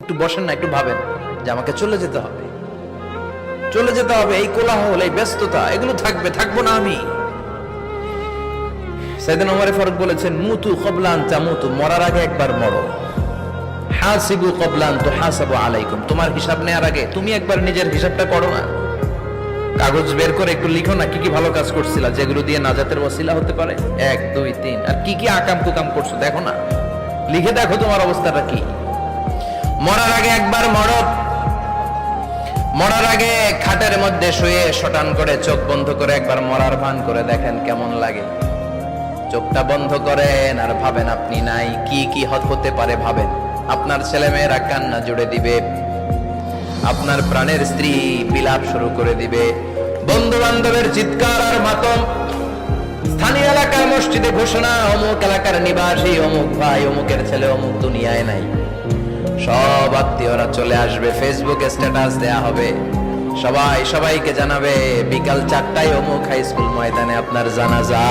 একটু বসেন না, একটু ভাবেন যে আমাকে চলে যেতে হবে, চলে যেতে হবে। এই কোলাহল, এই ব্যস্ততা, এগুলো থাকবে, থাকবো না আমি। সাইয়েদনা ওমর ফারুক বলেছেন, মুতু ক্বাবলা আন তামুতু, মরার আগে একবার মরো। হাসিবু ক্বাবলা আন তুহাসাবু আলাইকুম, তোমার হিসাব নেওয়ার আগে তুমি একবার নিজের হিসাবটা করো না। কাগজ বের করে একটু লিখো না, কি কি ভালো কাজ করছিলা যেগুলো দিয়ে নাজাতের ওসিলা হতে পারে, 1 2 3, আর কি কি আকাম কুকাম করছো দেখো না, লিখে দেখো তোমার অবস্থাটা কি। মরার আগে একবার মরো। মরার আগে খাটের মধ্যে শুয়ে শটান করে চোখ বন্ধ করে একবার মরার ভান করে দেখেন কেমন লাগে। চোখটা বন্ধ করেন আর ভাবেন আপনি নাই, কি কি হতে পারে ভাবেন। আপনার ছেলে মেয়েরা কান্না জুড়ে দিবে, আপনার প্রাণের স্ত্রী বিলাপ শুরু করে দিবে, বন্ধু বান্ধবের চিৎকার আর মাতম, স্থানীয় এলাকার মসজিদে ঘোষণা, অমুক এলাকার নিবাসী অমুক ভাই অমুকের ছেলে অমুক দুনিয়ায় নাই। সব আত্মীয়রা চলে আসবে, ফেসবুকে স্ট্যাটাস দেয়া হবে, সবাই সবাইকে জানাবে বিকাল 4টায় অমুক হাই স্কুল ময়দানে আপনার জানাজা।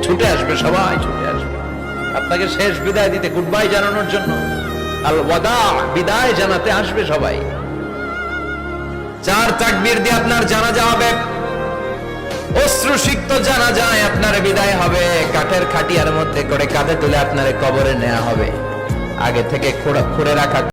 ছুটে আসবে, সবাই ছুটে আসবে আপনাকে শেষ বিদায় দিতে, গুড বাই জানানোর জন্য, আল ওয়াদা, বিদায় জানাতে আসবে সবাই। 4 তাকবীর দিয়ে আপনার জানাজা হবে, অশ্রুসিক্ত জানাজায় আপনার বিদায় হবে, কাঠের খাটিয়ার মধ্যে করে কাঁধে তুলে আপনার কবরে নেওয়া হবে। আগে থেকে খুঁড়ে রাখা